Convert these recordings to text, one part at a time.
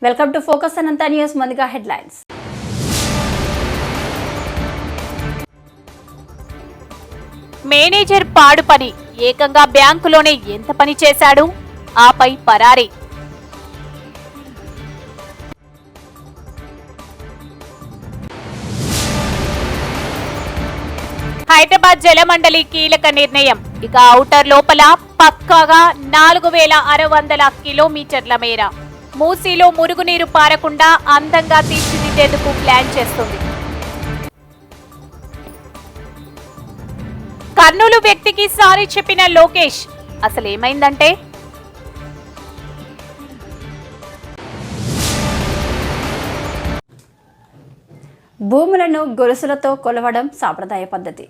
Welcome to focus Anantha news. ముందుగా headlines. Manager పాడు పని, ఏకంగా బ్యాంకులోనే ఎంత పని చేశాడు, ఆపై పరారీ. హైదరాబాద్ జలమండలి కీలక నిర్ణయం. ఇక ఔటర్ లోపల పక్కాగా 4600 కిలోమీటర్ల మేర మూసీలో మురుగునీరు పారకుండా అందంగా తీర్చిదిద్దేందుకు ప్లాన్ చేస్తుంది. కర్నూలు వ్యక్తికి సారీ చెప్పిన లోకేష్, అసలేమైందంటే భూములను గొలుసులతో కొలవడం సాంప్రదాయ పద్ధతి.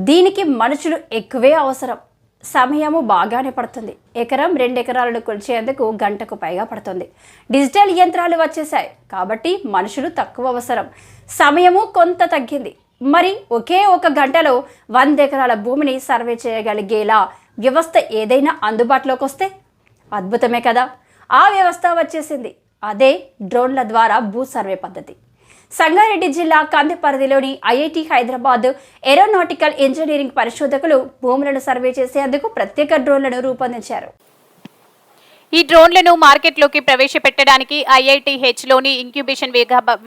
దీనికి మనుషులు ఎక్కువే అవసరం. సమయము బాగానే పడుతుంది. ఎకరం 2 ఎకరాలను కొలిచేందుకు గంటకు పైగా పడుతుంది. డిజిటల్ యంత్రాలు వచ్చేసాయి కాబట్టి మనుషులు తక్కువ అవసరం, సమయము కొంత తగ్గింది. మరి ఒకే ఒక గంటలో 100 ఎకరాల భూమిని సర్వే చేయగలిగేలా వ్యవస్థ ఏదైనా అందుబాటులోకి వస్తే అద్భుతమే కదా. ఆ వ్యవస్థ వచ్చేసింది. అదే డ్రోన్ల ద్వారా భూ సర్వే పద్ధతి. సంగారెడ్డి జిల్లా కంది పరిధిలోని ఐఐటి హైదరాబాద్ ఏరోనాటికల్ ఇంజనీరింగ్ పరిశోధకులు భూములను సర్వే చేసేందుకు ప్రత్యేక డ్రోన్లను రూపొందించారు. ఈ డ్రోన్లను మార్కెట్లోకి ప్రవేశపెట్టడానికి ఐఐటిహెచ్లోని ఇంక్యుబేషన్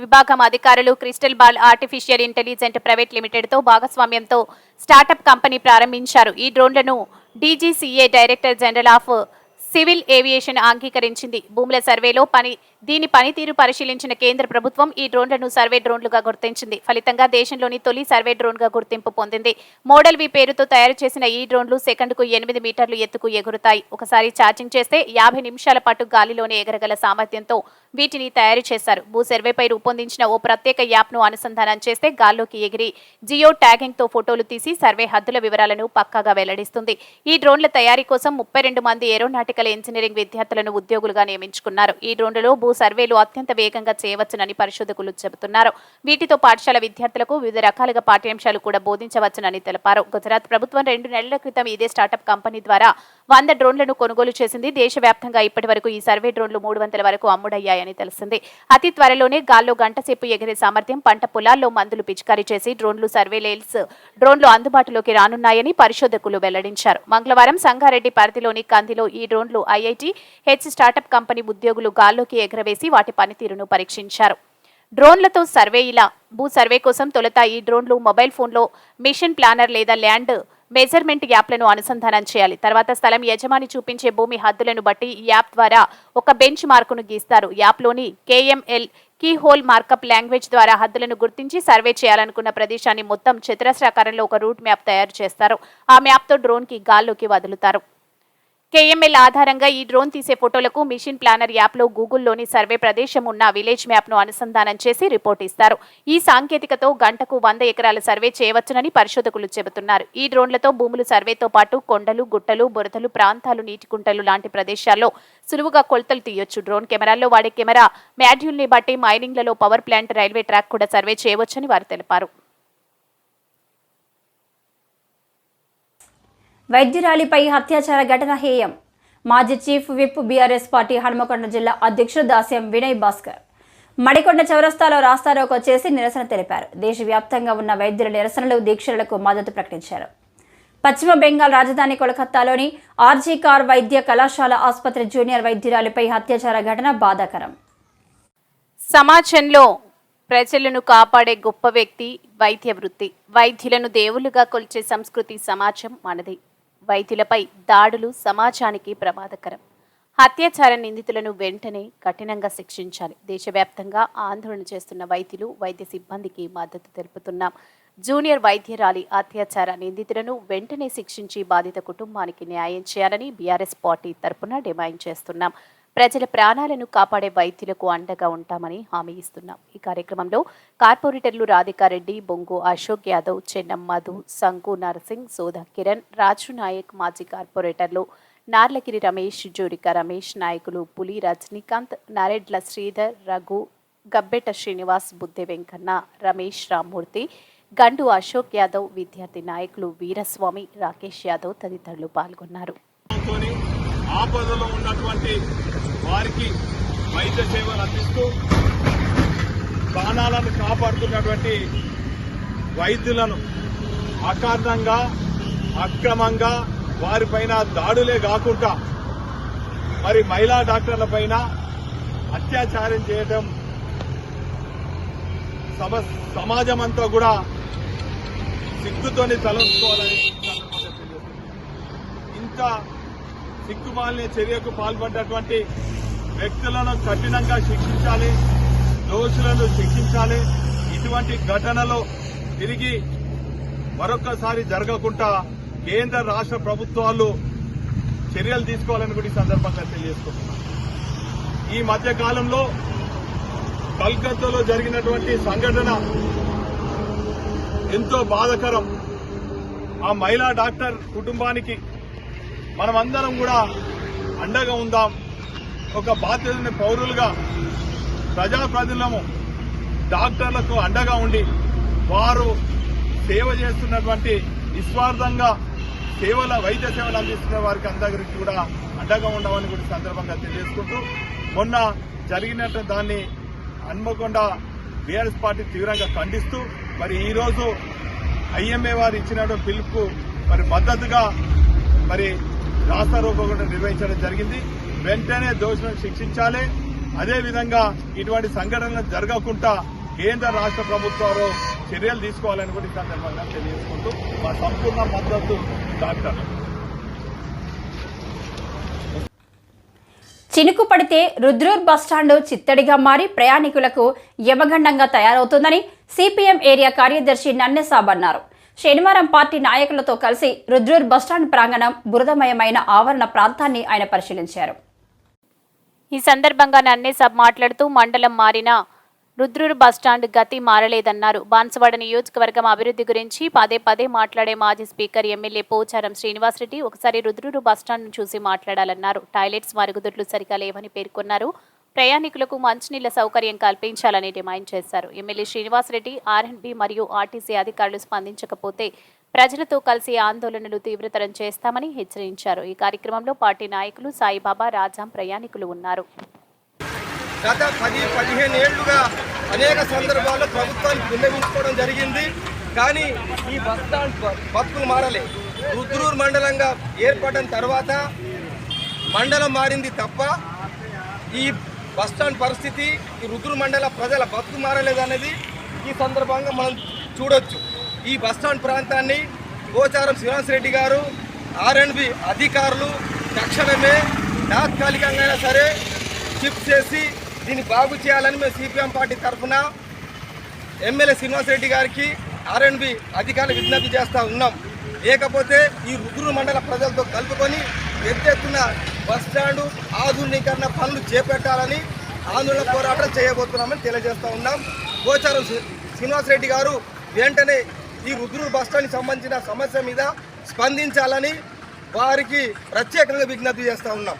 విభాగం అధికారులు crystal ball artificial intelligent private లిమిటెడ్తో భాగస్వామ్యంతో స్టార్టప్ కంపెనీ ప్రారంభించారు. ఈ డ్రోన్లను DGCA director general of civil aviation అంగీకరించింది. భూముల సర్వేలో దీని పనితీరు పరిశీలించిన కేంద్ర ప్రభుత్వం ఈ డ్రోన్లను సర్వే డ్రోన్లుగా గుర్తించింది. ఫలితంగా దేశంలోని తొలి సర్వే డ్రోన్గా గుర్తింపు పొందింది. మోడల్ వి పేరుతో తయారు చేసిన ఈ డ్రోన్లు సెకండ్కు 8 మీటర్లు ఎత్తుకు ఎగురుతాయి. ఒకసారి ఛార్జింగ్ చేస్తే 50 నిమిషాల పాటు గాలిలోనే ఎగరగల సామర్థ్యంతో వీటిని తయారు చేశారు. భూ సర్వేపై రూపొందించిన ఓ ప్రత్యేక యాప్ను అనుసంధానం చేస్తే గాల్లోకి ఎగిరి జియో ట్యాగింగ్తో ఫోటోలు తీసి సర్వే హద్దుల వివరాలను పక్కాగా వెల్లడిస్తుంది. ఈ డ్రోన్ల తయారీ కోసం 32 మంది ఏరోనాటికల్ ఇంజనీరింగ్ విద్యార్థులను ఉద్యోగులుగా నియమించుకున్నారు. ఈ డ్రోన్లలో భూ సర్వేలు అత్యంత వేగంగా చేయవచ్చునని పరిశోధకులు చెబుతున్నారు. వీటితో పాఠశాల విద్యార్థులకు వివిధ రకాలుగా పాఠ్యాంశాలు కూడా బోధించవచ్చునని తెలిపారు. గుజరాత్ ప్రభుత్వం 2 నెలల క్రితం ఇదే స్టార్టప్ కంపెనీ ద్వారా 100 డ్రోన్లను కొనుగోలు చేసింది. దేశవ్యాప్తంగా ఇప్పటి వరకు ఈ సర్వే డ్రోన్లు 300 వరకు అమ్ముడయ్యాయని తెలిసింది. అతి త్వరలోనే గాల్లో గంటసేపు ఎగిరే సామర్థ్యం, పంట పొలాల్లో మందులు పిచికారీ చేసి డ్రోన్లు అందుబాటులోకి రానున్నాయని పరిశోధకులు వెల్లడించారు. మంగళవారం సంగారెడ్డి పరిధిలోని కందిలో ఈ డ్రోన్లు ఐఐటి హెచ్ స్టార్టప్ కంపెనీ ఉద్యోగులు గాల్లోకి ఎగరవేసి వాటి పనితీరును పరీక్షించారు. డ్రోన్లతో భూ సర్వే కోసం తొలుత ఈ డ్రోన్లు మొబైల్ ఫోన్లో మిషన్ ప్లానర్ లేదా ల్యాండ్ మెజర్మెంట్ యాప్లను అనుసంధానం చేయాలి. తర్వాత స్థలం యజమాని చూపించే భూమి హద్దులను బట్టి ఈ యాప్ ద్వారా ఒక బెంచ్ మార్కును గీస్తారు. యాప్లోని KML keyhole markup language ద్వారా హద్దులను గుర్తించి సర్వే చేయాలనుకున్న ప్రదేశాన్ని మొత్తం చతురస్రాకారంలో ఒక రూట్ మ్యాప్ తయారు చేస్తారు. ఆ మ్యాప్తో డ్రోన్కి గాల్లోకి వదులుతారు. KML ఆధారంగా ఈ డ్రోన్ తీసే ఫోటోలకు మిషన్ ప్లానర్ యాప్లో గూగుల్లోని సర్వే ప్రదేశం ఉన్న విలేజ్ మ్యాప్ను అనుసంధానం చేసి రిపోర్ట్ ఇస్తారు. ఈ సాంకేతికతో గంటకు 100 ఎకరాల సర్వే చేయవచ్చునని పరిశోధకులు చెబుతున్నారు. ఈ డ్రోన్లతో భూములు సర్వేతో పాటు కొండలు, గుట్టలు, బురదలు ప్రాంతాలు, నీటి కుంటలు లాంటి ప్రదేశాల్లో సులువుగా కొలతలు తీయొచ్చు. డ్రోన్ కెమెరాల్లో వాడే కెమెరా మాడ్యూల్ని బట్టి మైనింగ్లలో పవర్ ప్లాంట్, రైల్వే ట్రాక్ కూడా సర్వే చేయవచ్చని వారు తెలిపారు. వైద్యురాలిపై అత్యాచార ఘటన హేయం. మాజీ chief whip BRS party Hanamkonda జిల్లా అధ్యక్షుడు దాస్యం వినయ్ భాస్కర్ మడికొండ చౌరస్తాలో రాస్తారోకో చేసి నిరసన తెలిపారు. దేశవ్యాప్తంగా ఉన్న వైద్యుల నిరసనలు, దీక్షలకు మద్దతు ప్రకటించారు. పశ్చిమ బెంగాల్ రాజధాని కోల్కతాలోని ఆర్జీ కార్ వైద్య కళాశాల ఆసుపత్రి జూనియర్ వైద్యురాలిపై అత్యాచార ఘటన బాధాకరం. సమాజంలో ప్రజలను కాపాడే గొప్ప వ్యక్తి వైద్య వృత్తి. వైద్యులను దేవులుగా కొలిచే సంస్కృతి సమాజం మనది. వైద్యులపై దాడులు సమాజానికి ప్రమాదకరం. అత్యాచార నిందితులను వెంటనే కఠినంగా శిక్షించాలి. దేశవ్యాప్తంగా ఆందోళన చేస్తున్న వైద్యులు, వైద్య సిబ్బందికి మద్దతు తెలుపుతున్నాం. జూనియర్ వైద్యురాలి అత్యాచార నిందితులను వెంటనే శిక్షించి బాధిత కుటుంబానికి న్యాయం చేయాలని బీఆర్ఎస్ పార్టీ తరపున డిమాండ్ చేస్తున్నాం. ప్రజల ప్రాణాలను కాపాడే వైద్యులకు అండగా ఉంటామని హామీ ఇస్తున్నాం. ఈ కార్యక్రమంలో కార్పొరేటర్లు రాధికారెడ్డి, బొంగు అశోక్ యాదవ్, చెన్నం మధు, సంగు నరసింగ్, సోదా కిరణ్, రాజు నాయక్, మాజీ కార్పొరేటర్లు నార్లగిరి రమేష్, జోరిక రమేష్, నాయకులు పులి రజనీకాంత్, నారెడ్ల శ్రీధర్, రఘు, గబ్బెట శ్రీనివాస్, బుద్ధె వెంకన్న, రమేష్, రామ్మూర్తి, గండు అశోక్ యాదవ్, విద్యార్థి నాయకులు వీరస్వామి, రాకేష్ యాదవ్ తదితరులు పాల్గొన్నారు. ఆపదలో ఉన్నటువంటి వారికి వైద్య సేవలు అందిస్తూ ప్రాణాలను కాపాడుతున్నటువంటి వైద్యులను అకారణంగా అక్రమంగా వారిపైన దాడులే కాకుండా మరి మహిళా డాక్టర్ల పైన అత్యాచారం చేయడం సమాజం అంతా కూడా సిగ్గుతోని తలంచుకోవాలని ఇంత సిగ్గుమాలిన చర్యకు పాల్పడ్డటువంటి వ్యక్తులను కఠినంగా శిక్షించాలి, దోషులను శిక్షించాలి. ఇటువంటి ఘటనలో తిరిగి మరొకసారి జరగకుండా కేంద్ర రాష్ట్ర ప్రభుత్వాలు చర్యలు తీసుకోవాలని కూడా ఈ సందర్భంగా తెలియజేసుకుంటున్నాం. ఈ మధ్య కాలంలో కల్కత్తాలో జరిగినటువంటి సంఘటన ఎంతో బాధాకరం. ఆ మహిళా డాక్టర్ కుటుంబానికి మనమందరం కూడా అండగా ఉందాం. ఒక బాధ్యతని పౌరులుగా ప్రజాప్రతినిధులము డాక్టర్లకు అండగా ఉండి వారు సేవ చేస్తున్నటువంటి నిస్వార్థంగా వైద్య సేవలు అందిస్తున్న వారికి అందరికి కూడా అండగా ఉండమని కూడా సందర్భంగా తెలియజేసుకుంటూ మొన్న జరిగినట్టు దాన్ని హన్మకొండ బీఆర్ఎస్ పార్టీ తీవ్రంగా ఖండిస్తూ మరి ఈ రోజు ఐఎంఏ వారు ఇచ్చినటువంటి పిలుపుకు మరి మద్దతుగా మరి రాస్తా రోకో కూడా నిర్వహించడం జరిగింది. వెంటనే దోషులను శిక్షించాలి. అదేవిధంగా ఇటువంటి సంఘటనలు జరగకుండా కేంద్ర రాష్ట్ర ప్రభుత్వాలు చర్యలు తీసుకోవాలని కూడా ఈ సందర్భంగా తెలియజేసుకుంటూ మా సంపూర్ణ మద్దతు డాక్టర్. చినుకు పడితే రుద్రూర్ బస్టాండ్ చిత్తడిగా మారి ప్రయాణికులకు యమగండంగా తయారవుతుందని సిపిఎం ఏరియా కార్యదర్శి నన్నెసాబ్ అన్నారు. శనివారం పార్టీ నాయకులతో కలిసి రుద్రూర్ బస్టాండ్ ప్రాంగణం బురదమయమైన ఆవరణ ప్రాంతాన్ని ఆయన పరిశీలించారు. ఈ సందర్భంగా నన్నెసాబ్ మాట్లాడుతూ మండలం మారిన రుద్రూరు బస్టాండ్ గతి మారలేదన్నారు. బాన్సువాడ నియోజకవర్గం అభివృద్ధి గురించి పదే మాట్లాడే మాజీ స్పీకర్ ఎమ్మెల్యే పోచారం శ్రీనివాసరెడ్డి ఒకసారి రుద్రూరు బస్టాండ్ను చూసి మాట్లాడాలన్నారు. టాయిలెట్స్, మరుగుదొడ్లు సరిగా లేవని పేర్కొన్నారు. ప్రయాణికులకు మంచినీళ్ల సౌకర్యం కల్పించాలని డిమాండ్ చేశారు. ఎమ్మెల్యే శ్రీనివాసరెడ్డి ఆర్ఎండ్బి మరియు ఆర్టీసీ అధికారులు స్పందించకపోతే ప్రజలతో కలిసి ఆందోళనలు తీవ్రతరం చేస్తామని హెచ్చరించారు. ఈ కార్యక్రమంలో పార్టీ నాయకులు సాయిబాబా, రాజాం, ప్రయాణికులు ఉన్నారు. గత 10-15 ఏళ్లుగా అనేక సందర్భాల్లో ప్రభుత్వానికి విన్నవించుకోవడం జరిగింది. కానీ ఈ బస్టాండ్ బతుకులు మారలే. రుద్రూరు మండలంగా ఏర్పడిన తర్వాత మండలం మారింది తప్ప ఈ బస్టాండ్ పరిస్థితి, ఈ రుద్రూరు మండల ప్రజల బతుకు మారలేదనేది ఈ సందర్భంగా మనం చూడొచ్చు. ఈ బస్టాండ్ ప్రాంతాన్ని పోచారం శ్రీనివాసరెడ్డి గారు, ఆర్ఎండ్బి అధికారులు తక్షణమే తాత్కాలికంగా అయినా సరే షిఫ్ట్ చేసి దీన్ని బాగు చేయాలని మేము సిపిఎం పార్టీ తరఫున ఎమ్మెల్యే శ్రీనివాసరెడ్డి గారికి, ఆర్ఎండ్బి అధికారులకు విజ్ఞప్తి చేస్తూ ఉన్నాం. లేకపోతే ఈ రుద్రూరు మండల ప్రజలతో కలుపుకొని ఎత్తెత్తున బస్టాండు ఆధునీకరణ పనులు చేపట్టాలని ఆందోళన పోరాటం చేయబోతున్నామని తెలియజేస్తూ ఉన్నాం. పోచారం శ్రీనివాసరెడ్డి గారు వెంటనే ఈ రుద్రూరు బస్టాండ్కి సంబంధించిన సమస్య మీద స్పందించాలని వారికి ప్రత్యేకంగా విజ్ఞప్తి చేస్తూ ఉన్నాం.